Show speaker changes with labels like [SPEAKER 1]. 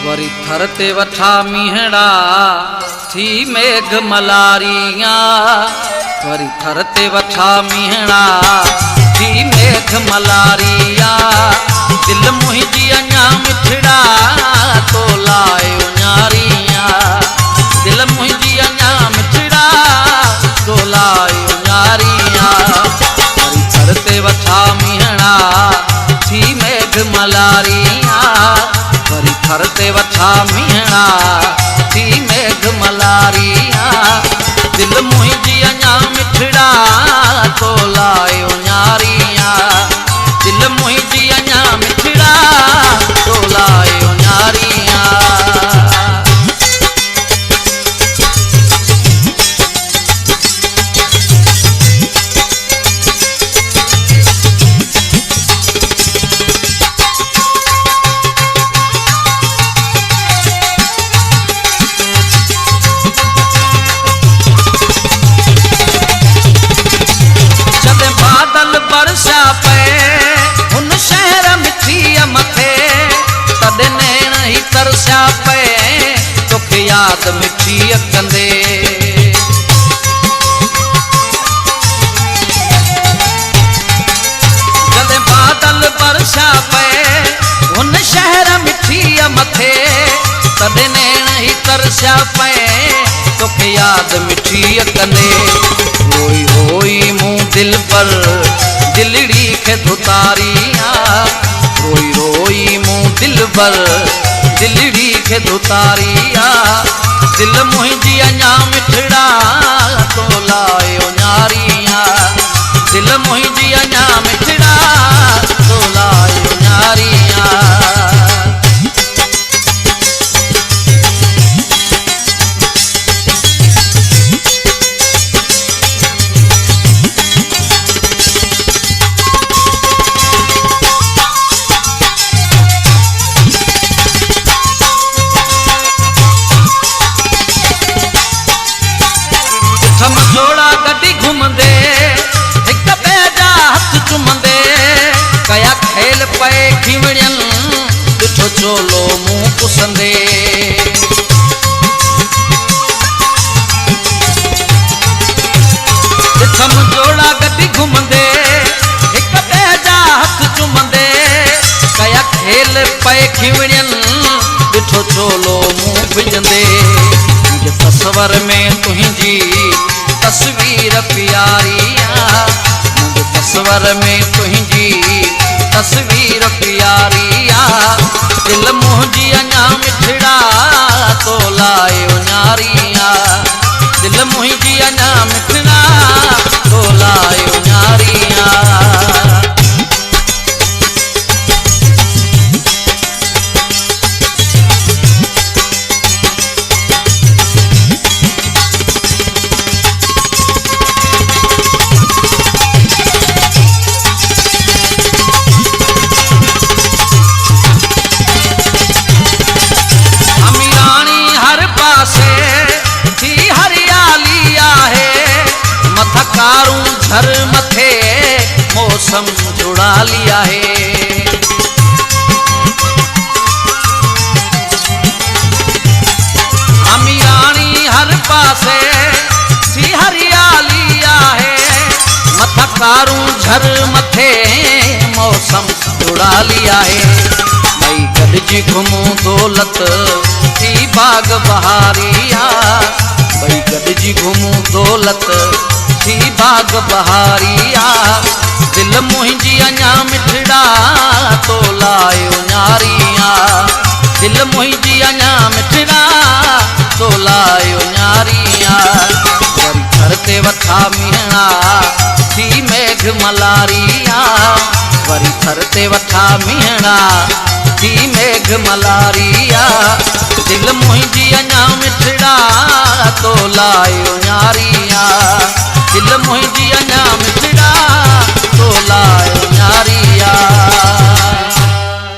[SPEAKER 1] वरी थर ते वठा मीहड़ा थी मेघ मलारियां। वरी थर ते वठा मीहड़ा थी मेघ मलारियां। दिल मुंहिंजी अञा मिठड़ा तो लायो न्यारियां। दिल मुंहिंजी अञा मिठड़ा तो लायो न्यारियां। वरी थर ते वठा मीहड़ा थी मेघ मलारियां। वरी थर ते वठा मीहड़ा थी मेघ मलारियां। दिल मुंहिंजी अञा मिठड़ा तो लायो न्यारियां। दिल मुंहिंजी अञा मिठड़ा तो लायो न्यारियां। बरसा पे हुन शहर मिठीअ मथे तॾहिं नैण ही तरसिया पे तोखे यादि मिठीअ कंदे। जॾहिं बादल बरसा पे हुन शहर मिठीअ मथे तॾहिं नैण ही तरसिया पे तोखे यादि मिठीअ कंदे। रोई रोई मूं दिल पर दिलड़ी खे धुतारियां। रोई रोई मूं दिल पर दिलड़ी खे धुतारियां। दिल मुंहिंजी अञा मिठड़ा तो लायो न्यारियां। दिल मुंहिंजी अञा मिठड़ा तो लायो न्यारियां। जोड़ा गड्डी घुमंदे हिक ॿिए जा हथ चुमंदे कया खेल पए खिवड़ियन ॾिठो चोलो मुंह पुसंदे। ॾिठम जोड़ा गड्डी घुमंदे हिक ॿिए जा हथ चुमंदे कया खेल पए खिवड़ियन ॾिठो चोलो मुंह विझंदे। मुंहिंजे तस्वर में तुंहिंजी तस्वीर प्यारियां। मुंहिंजे तस्वर में तुंहिंजी तस्वीर प्यारियां। दिल मुंहिंजी अञा मिठड़ा तो लायो न्यारियां। दिल मुंहिंजी अञा मिठड़ा तो लायो न्यारियां। कारूं झर मथे मौसम जुड़ा लिया है। अमीरानी हर पासे थी हरियाली आहे। मथा कारूं झर मथे मौसम जुड़ा लिया है। भई गॾिजी घुमूं दौलत थी बाग बहारियां। भई गॾिजी घुमूं दौलत थी बाग बहारियां। दिल मुंहिंजी अञा मिठड़ा तो लायो न्यारियां। दिल मुंहिंजी अञा मिठड़ा तो लायो न्यारियां। वरी थर ते वठा मीहड़ा थी मेघ मलारियां। वरी थर ते वठा मीहड़ा थी मेघ मलारियां। दिल मुंहिंजी अञा मिठड़ा तो लायो न्यारियां। दिल मुंहिंजी अञा मिठड़ा तो लायो न्यारियां।